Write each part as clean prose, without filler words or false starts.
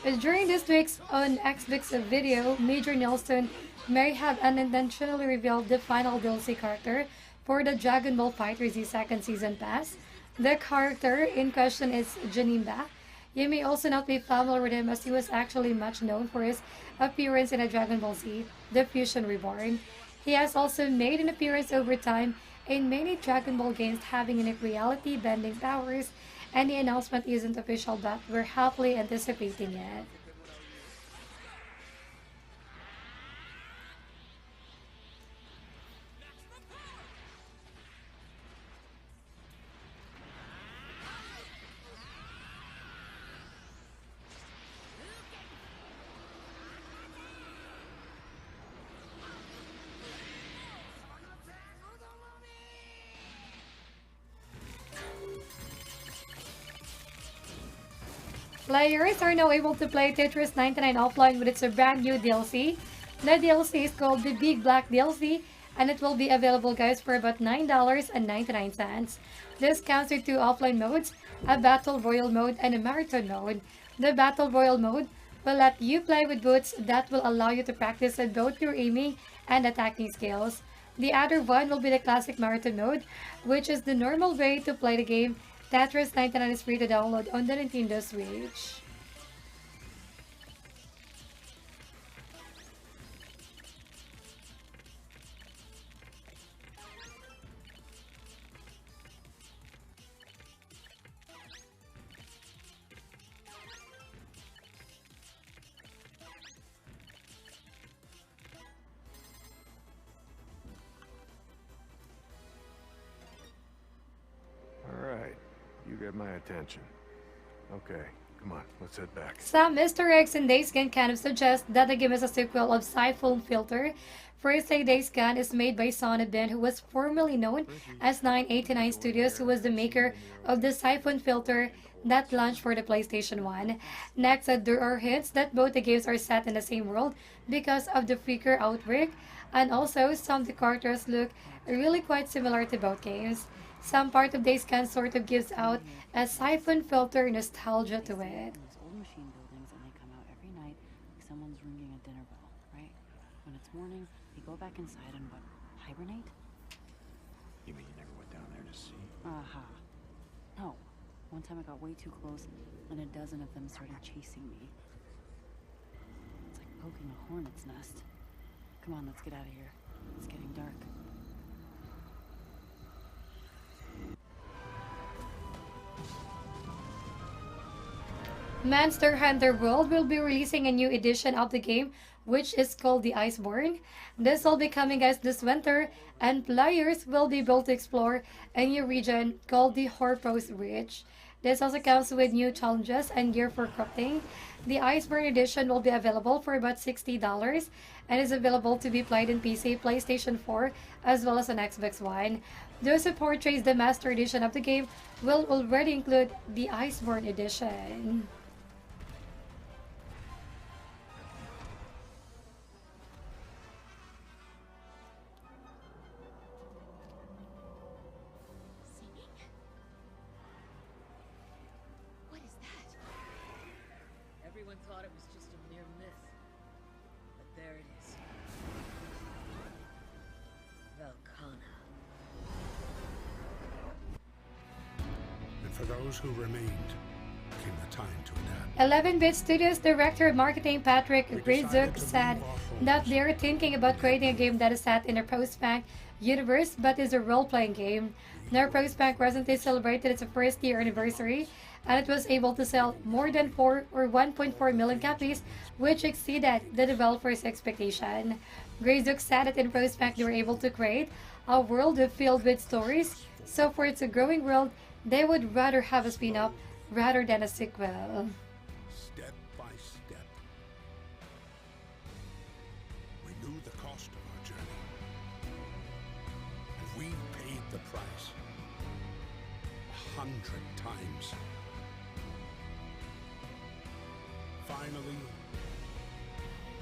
During this week's on Xbox video, Major Nelson may have unintentionally revealed the final DLC character for the Dragon Ball FighterZ second season pass. The character in question is Janimba. You may also not be familiar with him as he was actually much known for his appearance in a Dragon Ball Z, The Fusion Reborn. He has also made an appearance over time in many Dragon Ball games having unique reality bending powers, and the announcement isn't official but we're happily anticipating it. Players are now able to play Tetris 99 offline with its brand new DLC. The DLC is called the Big Black DLC and it will be available guys for about $9.99. This comes with two offline modes, a Battle Royale mode and a Marathon mode. The Battle Royale mode will let you play with boots that will allow you to practice at both your aiming and attacking skills. The other one will be the Classic Marathon mode, which is the normal way to play the game. Tetris 99 is free to download on the Nintendo Switch. All right, you get my attention. Okay, come on, let's head back. Some Easter eggs in Days Gone kind of suggest that the game is a sequel of Siphon Filter. First Day Days Gone is made by Sonny Ben, who was formerly known as 989 Studios, who was the maker of the Siphon Filter that launched for the PlayStation 1. Next, there are hints that both the games are set in the same world because of the Freaker outbreak, and also some of the characters look really quite similar to both games. Some part of Days Gone sort of gives out a Siphon Filter nostalgia to it. Those old machine buildings, and they come out every night like someone's ringing a dinner bell, right? When it's morning, they go back inside and what? Hibernate? You mean you never went down there to see? Aha. No. One time I got way too close, and a dozen of them started chasing me. It's like poking a hornet's nest. Come on, let's get out of here. It's getting dark. Monster Hunter World will be releasing a new edition of the game, which is called the Iceborne. This will be coming guys this winter, and players will be able to explore a new region called the Horpos Ridge. This also comes with new challenges and gear for crafting. The Iceborne edition will be available for about $60 and is available to be played in PC, PlayStation 4, as well as on Xbox One. Those who purchase the Master Edition of the game will already include the Iceborne edition. What is that? Everyone thought it was just a mere myth. But there it is. Velkhana. And for those who remained, came the time to adapt. 11-Bit Studios Director of Marketing Patrick Grizuk said that they're thinking about creating a game that is set in a post-punk universe but is a role-playing game. Now, Post-Punk recently celebrated its first year anniversary, and it was able to sell more than 1.4 million copies, which exceeded the developers' expectation. Grizuk said that in Post-Punk they were able to create a world filled with stories, so for its growing world, they would rather have a spin-off rather than a sequel. Step by step, we knew the cost of our journey, and we paid the price 100 times. Finally,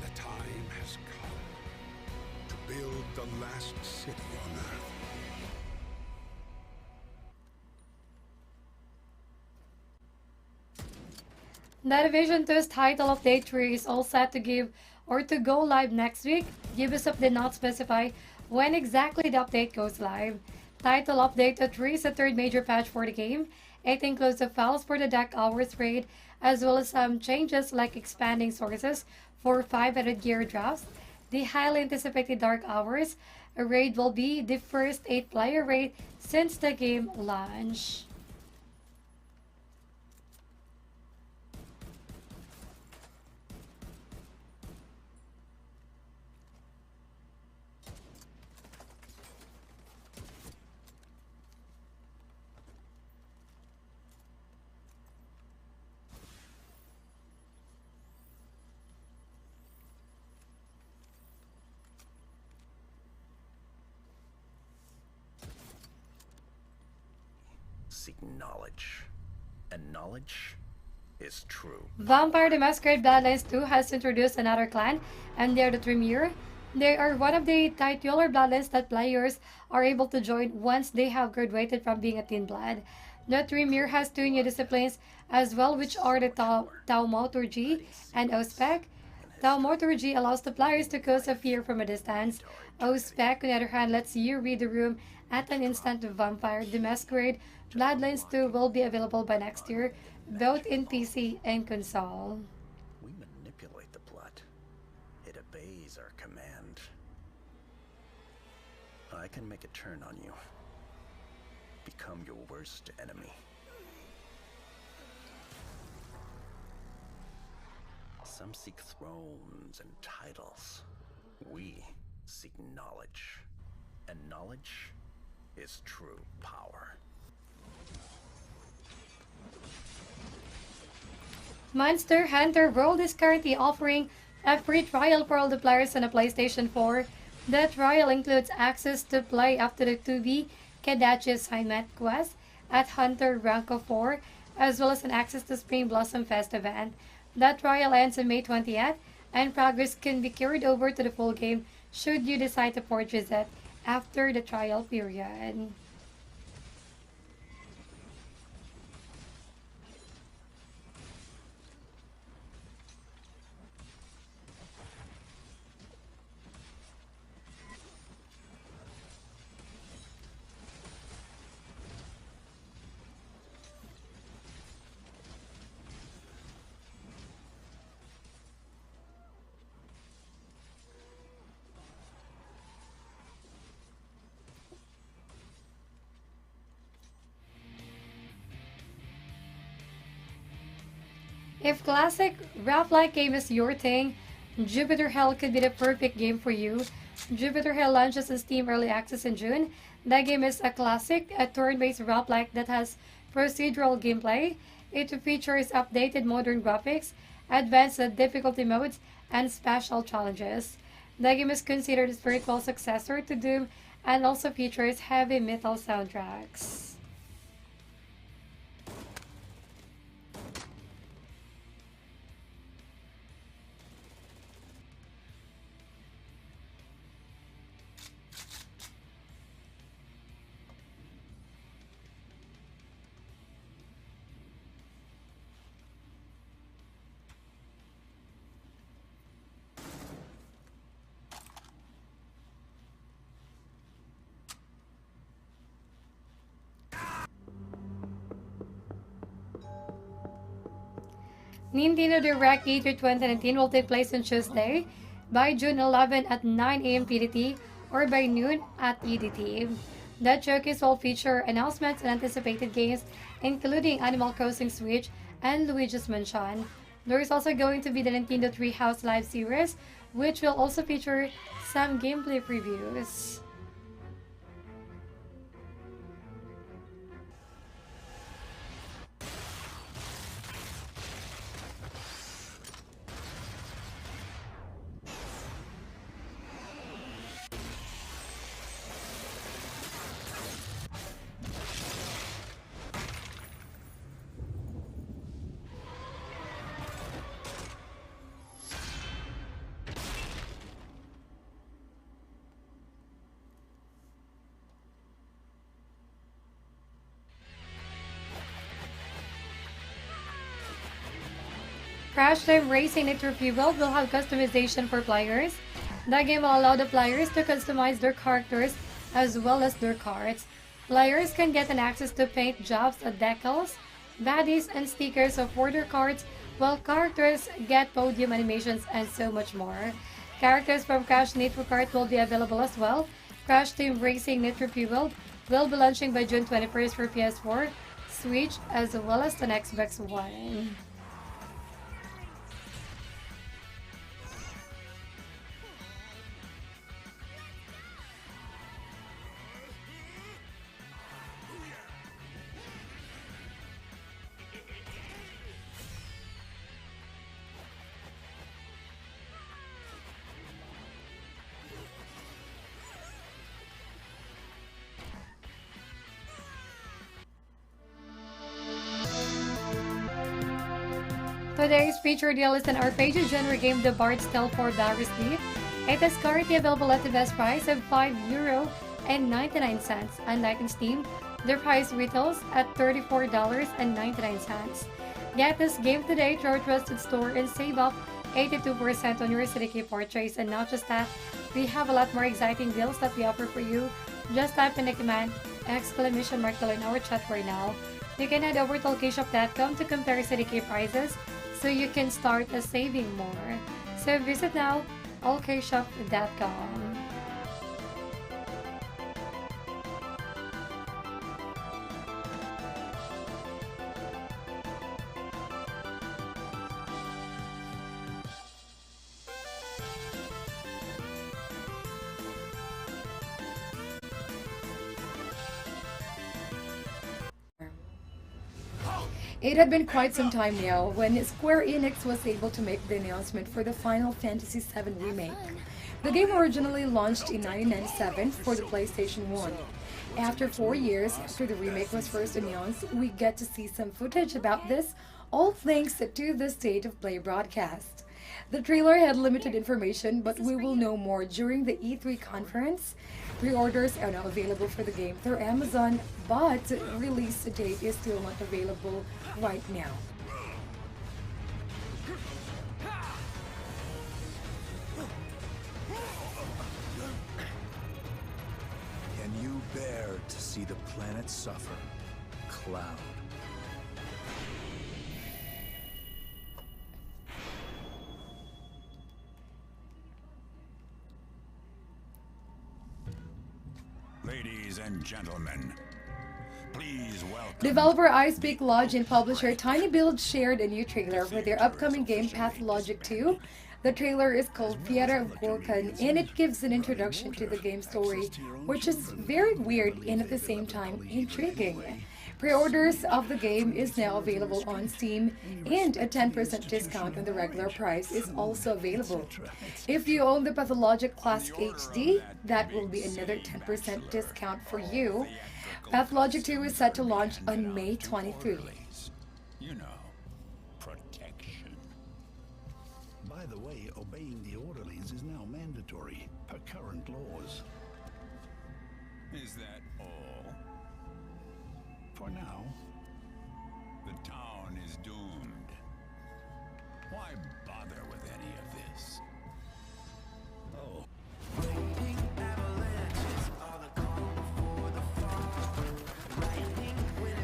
the time has come to build the last city on Earth. The Division 2's title update 3 is all set to give or to go live next week. Ubisoft did not specify when exactly the update goes live. Title update 3 is the third major patch for the game. It includes the files for the Dark Hours raid, as well as some changes like expanding sources for 500 gear drafts. The highly anticipated Dark Hours raid will be the first 8-player raid since the game launch. Seek knowledge, and knowledge is true. Vampire the Masquerade Bloodlines 2 has introduced another clan, and they are the Tremere. They are one of the titular bloodlines that players are able to join once they have graduated from being a Teen Blood. The Tremere has 2 new disciplines as well, which are the Thaumaturgy and Ospec. Thaumaturgy allows the players to cause a fear from a distance. Ospec, on the other hand, lets you read the room at an instant. Vampire the Masquerade Bloodlines 2 will be available by next year, both in PC and console. We manipulate the blood. It obeys our command. I can make a turn on you. Become your worst enemy. Some seek thrones and titles. We seek knowledge. And knowledge is true power. Monster Hunter World is currently offering a free trial for all the players on a PlayStation 4. The trial includes access to play up to the 2B Kadachi assignment quest at Hunter rank of 4, as well as an access to Spring Blossom Fest event. That trial ends on May 20th, and progress can be carried over to the full game should you decide to purchase it after the trial period. If classic rap-like game is your thing, Jupiter Hell could be the perfect game for you. Jupiter Hell launches in Steam Early Access in June. That game is a classic, a turn-based rap-like that has procedural gameplay. It features updated modern graphics, advanced difficulty modes, and special challenges. The game is considered a spiritual successor to Doom and also features heavy metal soundtracks. Nintendo Direct E3 2019 will take place on Tuesday by June 11 at 9 a.m. PDT or by noon at EDT. That showcase will feature announcements and anticipated games, including Animal Crossing Switch and Luigi's Mansion. There is also going to be the Nintendo Treehouse Live series, which will also feature some gameplay previews. Crash Time Racing Nitro Fueled will have customization for players. The game will allow the players to customize their characters as well as their cards. Players can get an access to paint jobs, decals, baddies, and stickers for their cards, while characters get podium animations and so much more. Characters from Crash Nitro Kart will be available as well. Crash Team Racing Nitro Fueled will be launching by June 21st for PS4, Switch, as well as the Xbox One. Today's featured deal is an RPG genre game, The Bard's Tale for Virus Leaf. It is currently available at the best price of €5.99. Unlike in Steam, the price retails at $34.99. Get this game today to our trusted store and save up 82% on your CDK purchase. And not just that, we have a lot more exciting deals that we offer for you. Just type in the command !below in our chat right now. You can head over to Allkeyshop.com to compare CDK prices so you can start saving more. So visit now, Allkeyshop.com. It had been quite some time now when Square Enix was able to make the announcement for the Final Fantasy VII Remake. The game originally launched in 1997 for the PlayStation 1. After 4 years after the remake was first announced, we get to see some footage about this, all thanks to the State of Play broadcast. The trailer had limited information, but we will know more during the E3 conference. Pre-orders are now available for the game through Amazon, but release date is still not available right now. Can you bear to see the planet suffer? Cloud. Ladies and gentlemen, please welcome... Developer Ice Peak Lodge and publisher Tiny Build shared a new trailer for their upcoming game Pathologic 2. The trailer is called Theater of Gorkan, and it gives an introduction to the game story, which is very weird and at the same time intriguing. Pre-orders of the game is now available on Steam, and a 10% discount on the regular price is also available. If you own the Pathologic Classic HD, that will be another 10% discount for you. Pathologic 2 is set to launch on May 23. You know, protection. By the way, obeying the orderlies is now mandatory per current laws. Is that all? For now. The town is doomed. Why bother with any of this? Oh.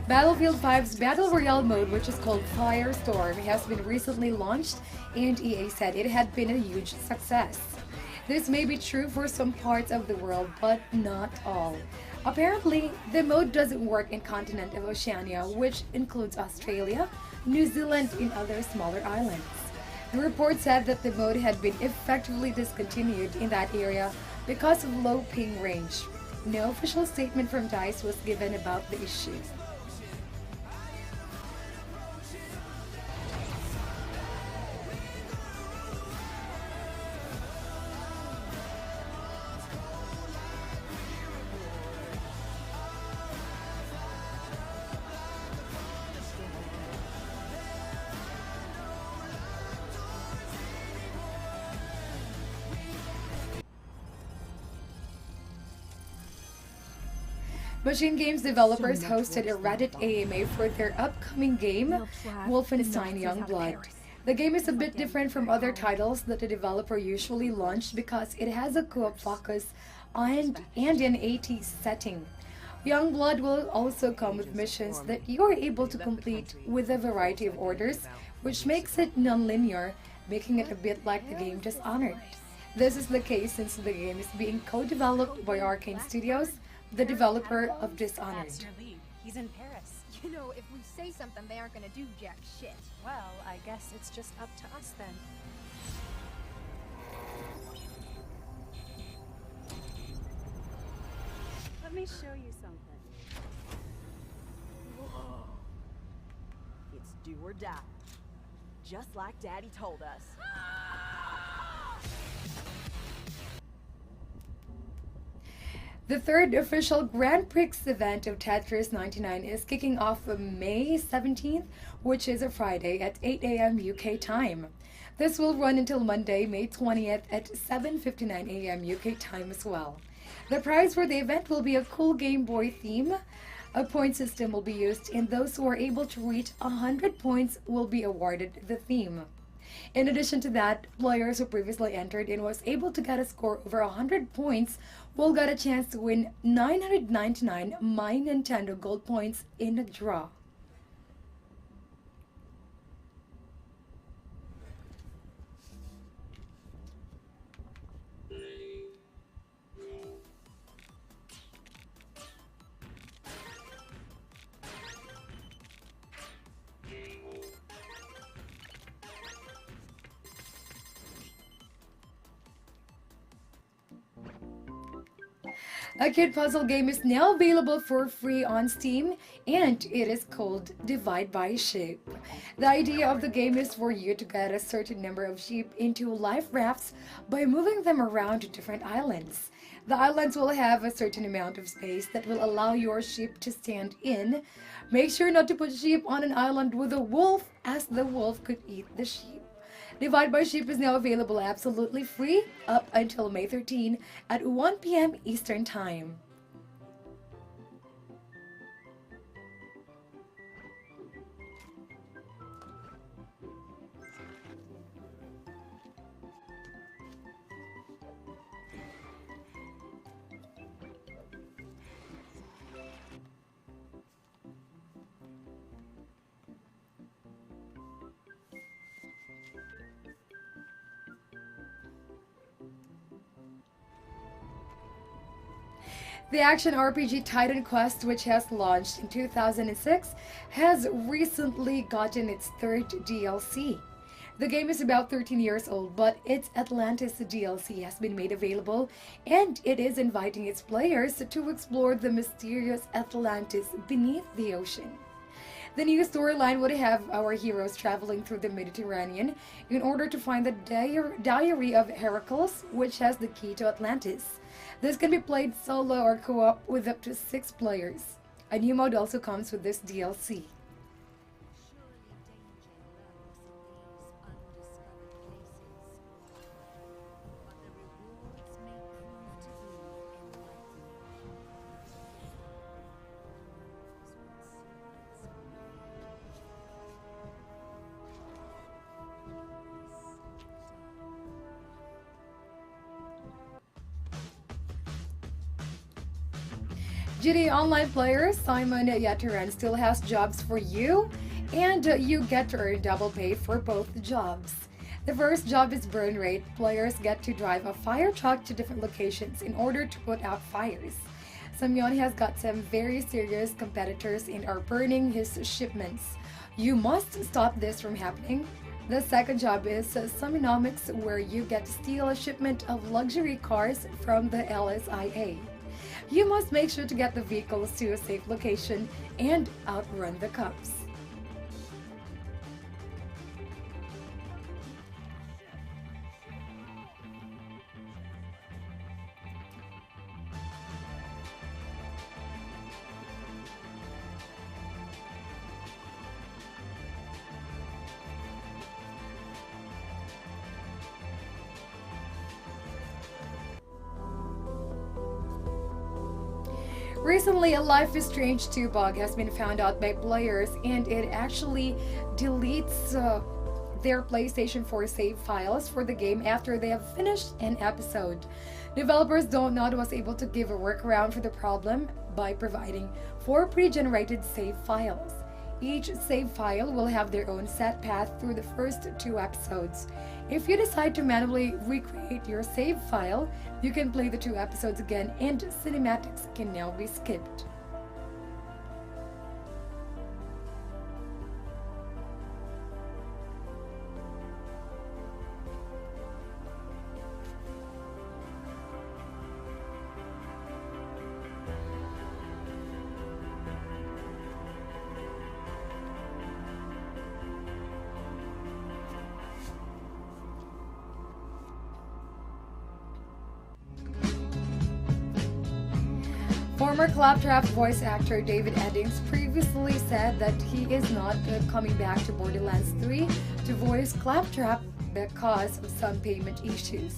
Battlefield 5's Battle Royale mode, which is called Firestorm, has been recently launched, and EA said it had been a huge success. This may be true for some parts of the world, but not all. Apparently, the mode doesn't work in continent of Oceania, which includes Australia, New Zealand, and other smaller islands. The report said that the mode had been effectively discontinued in that area because of low ping range. No official statement from DICE was given about the issue. Machine Games developers hosted a Reddit AMA for their upcoming game, Wolfenstein Youngblood. The game is a bit different from other titles that the developer usually launched because it has a co-op focus and an AT setting. Youngblood will also come with missions that you are able to complete with a variety of orders, which makes it non-linear, making it a bit like the game Dishonored. This is the case since the game is being co-developed by Arcane Studios, the developer of Dishonored. That's your lead. He's in Paris. You know, if we say something, they aren't gonna do jack shit. Well, I guess it's just up to us then. Let me show you something. Whoa. It's do or die. Just like Daddy told us. The third official Grand Prix event of Tetris 99 is kicking off on May 17th, which is a Friday at 8 a.m. UK time. This will run until Monday, May 20th at 7:59 a.m. UK time as well. The prize for the event will be a cool Game Boy theme. A point system will be used, and those who are able to reach 100 points will be awarded the theme. In addition to that, players who previously entered and was able to get a score over 100 points will get a chance to win 999 My Nintendo Gold points in a draw. A kid puzzle game is now available for free on Steam, and it is called Divide by Sheep. The idea of the game is for you to get a certain number of sheep into life rafts by moving them around to different islands. The islands will have a certain amount of space that will allow your sheep to stand in. Make sure not to put sheep on an island with a wolf, as the wolf could eat the sheep. Divide by Sheep is now available absolutely free up until May 13 at 1 p.m. Eastern Time. The action RPG Titan Quest, which has launched in 2006, has recently gotten its third DLC. The game is about 13 years old, but its Atlantis DLC has been made available, and it is inviting its players to explore the mysterious Atlantis beneath the ocean. The new storyline would have our heroes traveling through the Mediterranean in order to find the Diary of Heracles, which has the key to Atlantis. This can be played solo or co-op with up to 6 players. A new mode also comes with this DLC. GTA Online players, Simon Yaturan still has jobs for you, and you get to earn double pay for both jobs. The first job is burn rate. Players get to drive a fire truck to different locations in order to put out fires. Samyon has got some very serious competitors and are burning his shipments. You must stop this from happening. The second job is Summonomics, where you get to steal a shipment of luxury cars from the LSIA. You must make sure to get the vehicles to a safe location and outrun the cops. Recently, a Life is Strange 2 bug has been found out by players, and it actually deletes their PlayStation 4 save files for the game after they have finished an episode. Developers Don't Nod was able to give a workaround for the problem by providing 4 pre-generated save files. Each save file will have their own set path through the first 2 episodes. If you decide to manually recreate your save file, you can play the 2 episodes again and cinematics can now be skipped. Former Claptrap voice actor David Eddings previously said that he is not coming back to Borderlands 3 to voice Claptrap because of some payment issues.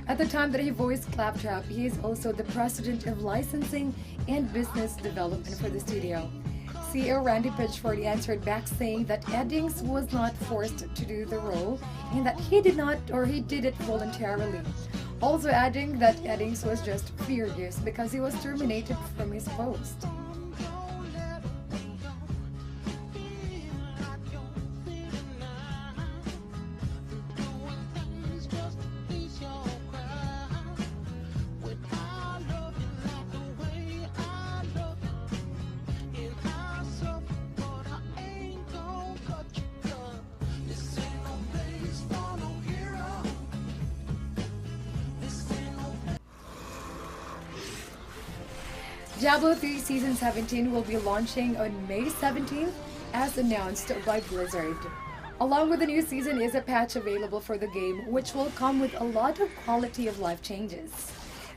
At the time that he voiced Claptrap, he is also the president of licensing and business development for the studio. CEO Randy Pitchford answered back saying that Eddings was not forced to do the role and that he did it voluntarily. Also adding that Eddings was just furious because he was terminated from his post. Diablo 3 Season 17 will be launching on May 17th as announced by Blizzard. Along with the new season is a patch available for the game which will come with a lot of quality of life changes.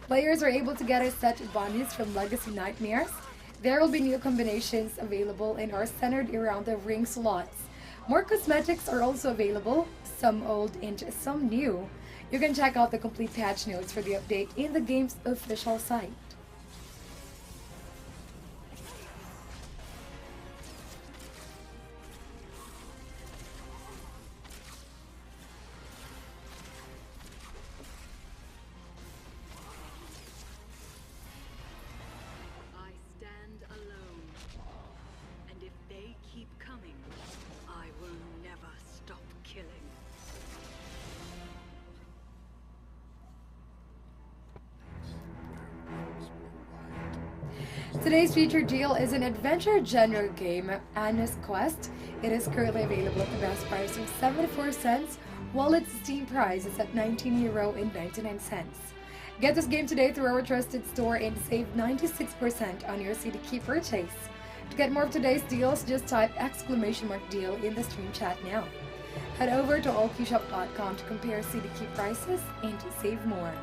Players are able to get a set of bunnies from Legacy Nightmares. There will be new combinations available and are centered around the ring slots. More cosmetics are also available, some old and some new. You can check out the complete patch notes for the update in the game's official site. Today's featured deal is an adventure genre game, Anna's Quest. It is currently available at the best price of 74 cents, while its Steam price is at €19.99. Get this game today through our trusted store and save 96% on your CD key purchase. To get more of today's deals, just type !deal in the stream chat now. Head over to Allkeyshop.com to compare CD key prices and save more.